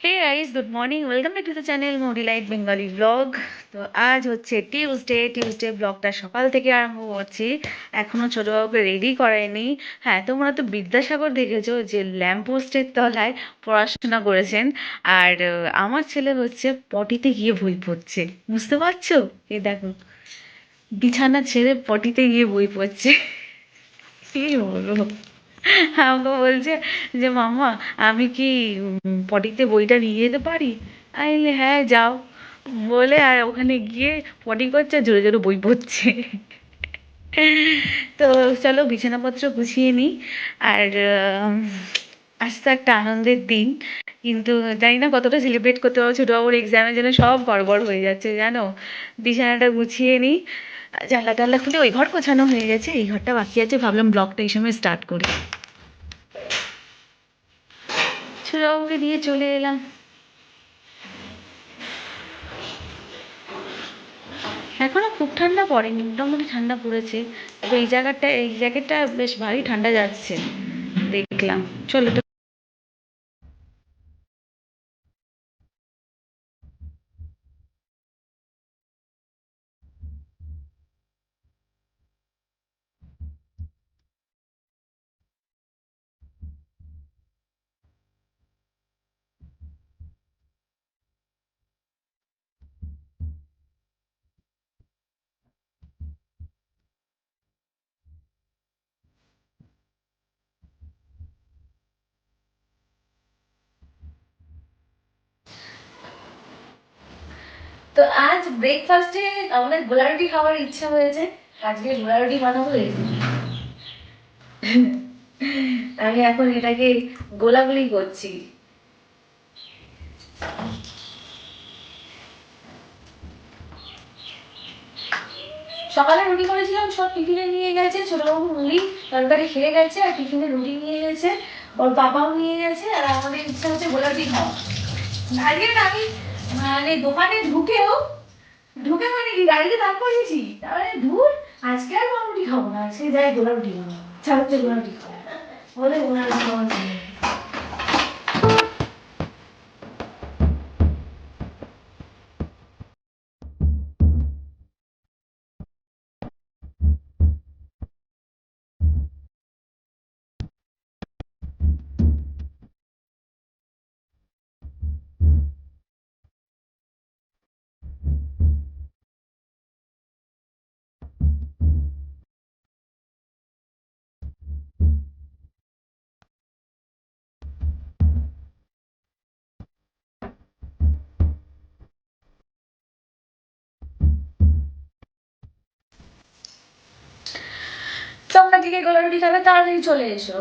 Hey guys, good morning, welcome back to the channel Modi light Bengali vlog. তো আজ হচ্ছে Tuesday ব্লগটা সকাল থেকে আরম্ভ করছি। এখনো ছোটবাবুকে রেডি করায়নি। হ্যাঁ, তোমরা তো বিদ্যাসাগর দেখেছো যে ল্যাম্প পোস্টের তলায় পড়াশোনা করেছেন। আর আমার ছেলে হচ্ছে পটিতে গিয়ে বই পড়ছে, বুঝতে পারছো? এই দেখো, বিছানা ছেড়ে পটিতে গিয়ে বই পড়ছে। কি বলবো, আমাকে বলছে যে মাম্মা আমি কি পটিতে বইটা নিয়ে যেতে পারি? আমি বলি হ্যাঁ যাও, বলে আর ওখানে গিয়ে পটি করছে আর জোরে জোরে বই পড়ছে। তো চলো বিছানাপত্র গুছিয়ে নিই। আর আজ তো একটা আনন্দের দিন, কিন্তু জানি না কতটা সেলিব্রেট করতে পারবো। ছোটবাবুর এক্সামের জন্য সব গড়বড় হয়ে যাচ্ছে জানো। বিছানাটা গুছিয়ে নিই, জানলা টানলা খুলে ওই ঘর গোছানো হয়ে গেছে, এই ঘরটা বাকি আছে। ভাবলাম ব্লগটা এই সময় স্টার্ট করি। ছোটবাবুকে দিয়ে চলে এলাম। এখনো খুব ঠান্ডা পড়েনি, মোটামুটি ঠান্ডা পড়েছে। তবে এই জ্যাকেটটা বেশ ভারী ঠান্ডা যাচ্ছে দেখলাম। চলো তো। তো আজ ব্রেকফাস্টে আমাদের গোলা রুটি খাওয়ার ইচ্ছা হয়েছে। আজকে গোলা রুটি বানাবো। আমি এখন এটাকে গোলাগুলি করছি। সকালে রুটি করেছিলাম, সব টিফিনে নিয়ে গেছে। ছোটবাবু মুড়ি তরকারি খেয়ে গেছে আর টিফিনে রুটি নিয়ে গেছে, ওর বাবাও নিয়ে গেছে। আর আমাদের ইচ্ছা হচ্ছে গোলা রুটি খাওয়া। আজকে না আমি মানে দোকানে ঢুকে মানে কি গাড়িতে দাঁড় করিয়েছি, তারপরে ধুর আজকে আর রুটি খাবো না, আজকে যাই গোলা রুটি খাবো, ছাড়তে গোলা রুটি খাবো বলে গোলা রুটি খাওয়া। তোমরা দিকে গোলা রুটি খাবে, তাড়াতাড়ি চলে এসো।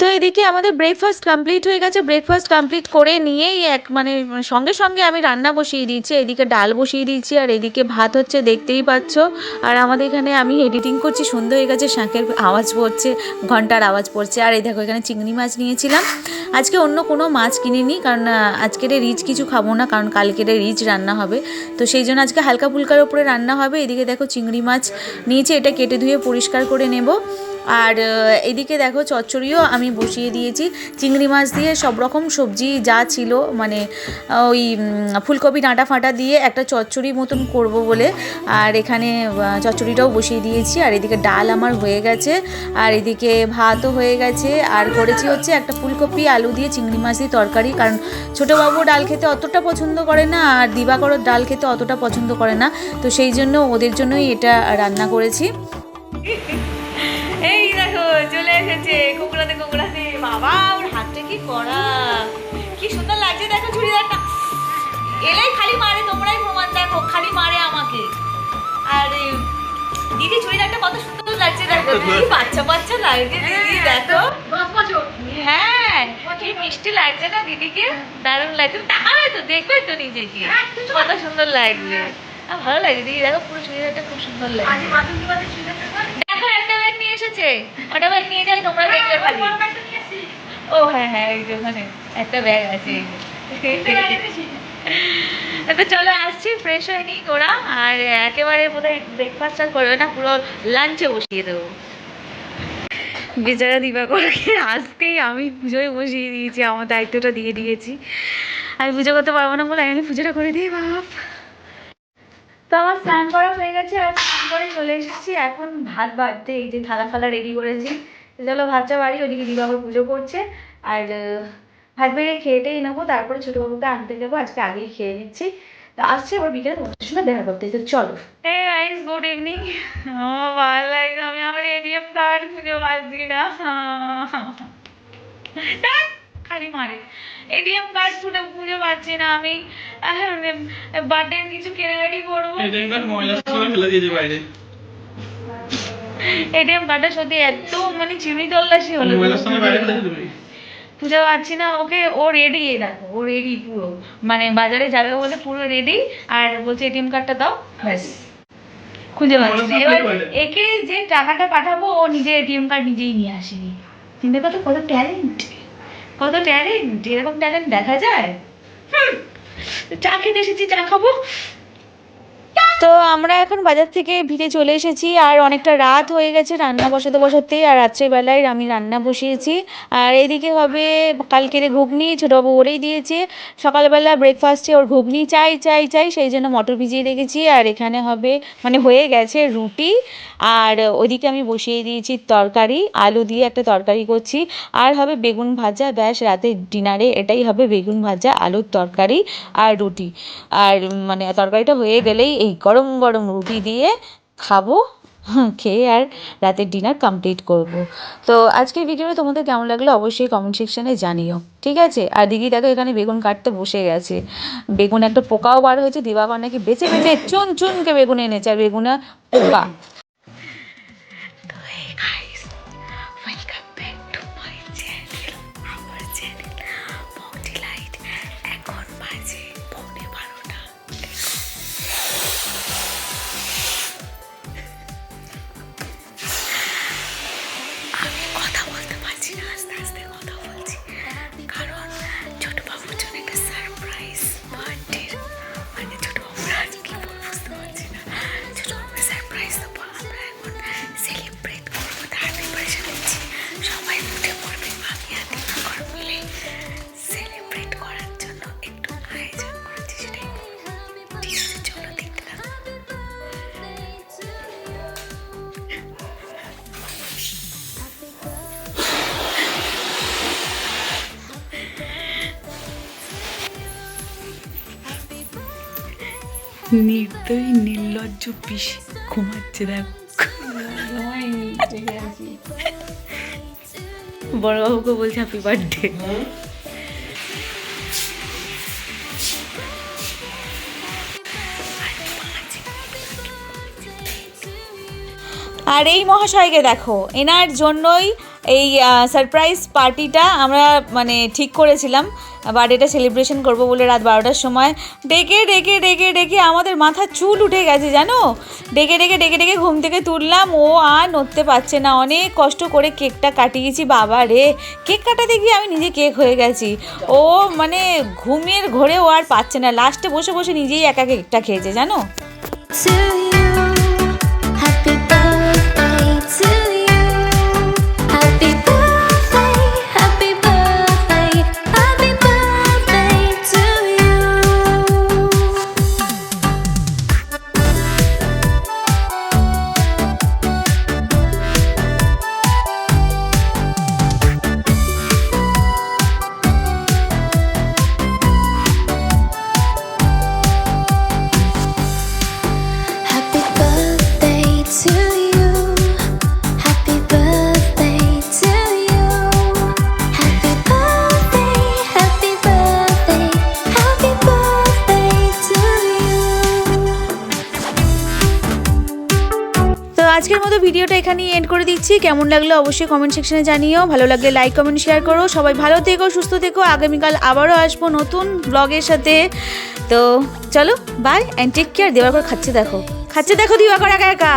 তো এদিকে আমাদের ব্রেকফাস্ট কমপ্লিট হয়ে গেছে। ব্রেকফাস্ট কমপ্লিট করে নিয়েই সঙ্গে সঙ্গে আমি রান্না বসিয়ে দিয়েছি। এদিকে ডাল বসিয়ে দিয়েছি আর এদিকে ভাত হচ্ছে, দেখতেই পাচ্ছ। আর আমাদের এখানে আমি এডিটিং করছি, সন্ধ্যে হয়ে গেছে, শাঁখের আওয়াজ পড়ছে, ঘন্টার আওয়াজ পড়ছে। আর এই দেখো এখানে চিংড়ি মাছ নিয়েছিলাম। আজকে অন্য কোনো মাছ কিনিনি, কারণ আজকের রিচ কিছু খাবো না, কারণ কালকের রিচ রান্না হবে। তো সেই জন্য আজকে হালকা ফুলকার ওপরে রান্না হবে। এদিকে দেখো চিংড়ি মাছ নিয়েছি, এটা কেটে ধুয়ে পরিষ্কার করে নেব। আর এদিকে দেখো চচ্চড়িও আমি বসিয়ে দিয়েছি, চিংড়ি মাছ দিয়ে সব রকম সবজি যা ছিল, মানে ওই ফুলকপি ডাঁটা ফাঁটা দিয়ে একটা চচ্চড়ি মতন করব বলে। আর এখানে চচ্চড়িটাও বসিয়ে দিয়েছি। আর এদিকে ডাল আমার হয়ে গেছে, আর এদিকে ভাতও হয়ে গেছে। আর করেছি হচ্ছে একটা ফুলকপি আলু দিয়ে চিংড়ি মাছ দিয়ে তরকারি, কারণ ছোটোবাবু ডাল খেতে অতটা পছন্দ করে না, আর দিবাকরও ডাল খেতে অতটা পছন্দ করে না। তো সেই জন্য ওদের জন্যই এটা রান্না করেছি। এই দেখো চলে এসেছে কুকুরাতে বাবা, ওর হাতটা কি করা, কি সুন্দর লাগছে দেখো চুড়িদারটা। এলেই খালি মারে, তোমরাই প্রমাণ, দেখো খালি মারে আমাকে। আর বাচ্চা বাচ্চা লাগছে দিদি, দেখো। হ্যাঁ, কি মিষ্টি লাগছে না দিদিকে, দারুণ লাগছে। তাহলে তো দেখবে তো নিজেকে কত সুন্দর লাগছে। ভালো লাগছে দিদি, দেখো পুরো চুড়িদারটা খুব সুন্দর লাগছে। দেখো একটা ব্যাগ নিয়ে এসেছে, ওটা ব্যাগ নিয়ে যাই, তোমরা দেখতে পারি। ও হ্যাঁ হ্যাঁ, এই যে ওখানে একটা ব্যাগ আছে। তো চলো আসছি, ফ্রেশ হয়ে নিই ওরা, আর একেবারে বোধহয় ব্রেকফাস্ট আর করবে না, পুরো লাঞ্চে বসিয়ে দেবো। বেচারা দিবাকরকে আজকেই আমি পুজোয় বসিয়ে দিয়েছি, আমার দায়িত্বটা দিয়ে দিয়েছি। আমি পুজো করতে পারবো না বলে আমি পুজোটা করে দিই বাপ। তো আমার স্নান করা হয়ে গেছে, আর স্নান করে চলে এসেছি এখন ভাত বাড়তে। এই যে থালা ফালা রেডি করেছি, চলো ভাতটা বাড়ি। ওদিকে দিবাকর পুজো করছে, আর ভাত বেড়ে খেয়েটেই নেবো, তারপরে ছোটোবাবুকে আনতে যাবো। আজকে আগেই খেয়ে নিচ্ছি, তো আসছে আবার বিকেলে তোমাদের সঙ্গে দেখা করতে। তো চলো। Hey guys, good evening. আমার ভালো লাগছে, আমি আমার এটিএম কার্ড খুঁজে পাচ্ছি না। খালি মারে, এটিএম কার্ড খুঁজে পাচ্ছি না আমি। বার্থডে কিছু কেনাকাটি করবো, এটিএম কার্ডটা সত্যি এত মানে চিনি তল্লাশি হলো, খুঁজে পাচ্ছি না ওকে। ও রেডি, দেখো ও রেডি পুরো, মানে বাজারে যাবে বলে পুরো রেডি, আর বলছে এটিএম কার্ডটা দাও, ব্যাস খুঁজে পাচ্ছি না। এবার একে যে টাকাটা পাঠাবো, ও নিজে এটিএম কার্ড নিজেই নিয়ে আসেনি। চিনতে পারতো কত ট্যালেন্ট, কত ট্যালেন্ট, এরকম ট্যালেন্ট দেখা যায়। চা খেতে এসেছি, চা খাবো। তো আমরা এখন বাজার থেকে ভিড়ে চলে এসেছি, আর অনেকটা রাত হয়ে গেছে রান্না বসাতে। আর রাত্রেবেলায় আমি রান্না বসিয়েছি, আর এদিকে হবে কালকের ঘুগনি, ছোটোবাবু ওরেই দিয়েছে। সকালবেলা ব্রেকফাস্টে ওর ঘুগনি চাই চাই চাই, সেই জন্য মটর ভিজিয়ে রেখেছি। আর এখানে হবে মানে হয়ে গেছে রুটি, আর ওইদিকে আমি বসিয়ে দিয়েছি তরকারি, আলু দিয়ে একটা তরকারি করছি। আর হবে বেগুন ভাজা, ব্যাস রাতের ডিনারে এটাই হবে, বেগুন ভাজা, আলুর তরকারি আর রুটি। আর মানে তরকারিটা হয়ে গেলেই এই গরম গরম রুটি দিয়ে খাবো, খেয়ে আর রাতের ডিনার কমপ্লিট করব। তো আজকের ভিডিওটা তোমাদের কেমন লাগলো অবশ্যই কমেন্ট সেকশানে জানিও, ঠিক আছে? আর দিদি দেখো এখানে বেগুন কাটতে বসে গেছে। বেগুন একটা পোকাও বার হয়েছে, দিবাকর নাকি বেছে বেছে চুন চুনকে বেগুন এনেছে, আর বেগুনে পোকা। নির্দয় নির্লজ্জ পিসি ঘুমাচ্ছে, দেখো বড়বাবুকে বলছে হ্যাপি বার্থডে। আর এই মহাশয়কে দেখো, এনার জন্যই এই সারপ্রাইজ পার্টিটা আমরা মানে ঠিক করেছিলাম, বার্থডেটা সেলিব্রেশন করবো বলে রাত 12টার সময়। ডেকে ডেকে ডেকে ডেকে আমাদের মাথা চুল উঠে গেছে জানো, ডেকে ডেকে ডেকে ডেকে ঘুম থেকে তুললাম, ও আর নড়তে পারছে না। অনেক কষ্ট করে কেকটা কাটিয়েছি, বাবা রে, কেক কাটাতে গিয়ে আমি নিজে কেক হয়ে গেছি। ও মানে ঘুমের ঘোরে ও আর পাচ্ছে না, লাস্টে বসে বসে নিজেই একা কেকটা খেয়েছে জানো। আজকের মতো ভিডিওটা এখানেই এন্ড করে দিচ্ছি। কেমন লাগলো অবশ্যই কমেন্ট সেকশনে জানিও, ভালো লাগলে লাইক কমেন্ট শেয়ার করো। সবাই ভালো থেকো, সুস্থ থেকো। আগামীকাল আবারও আসবো নতুন ব্লগের সাথে। তো চলো বাই অ্যান্ড টেক কেয়ার। দিবাকর খাচ্ছে দেখো দিবাকর একা একা।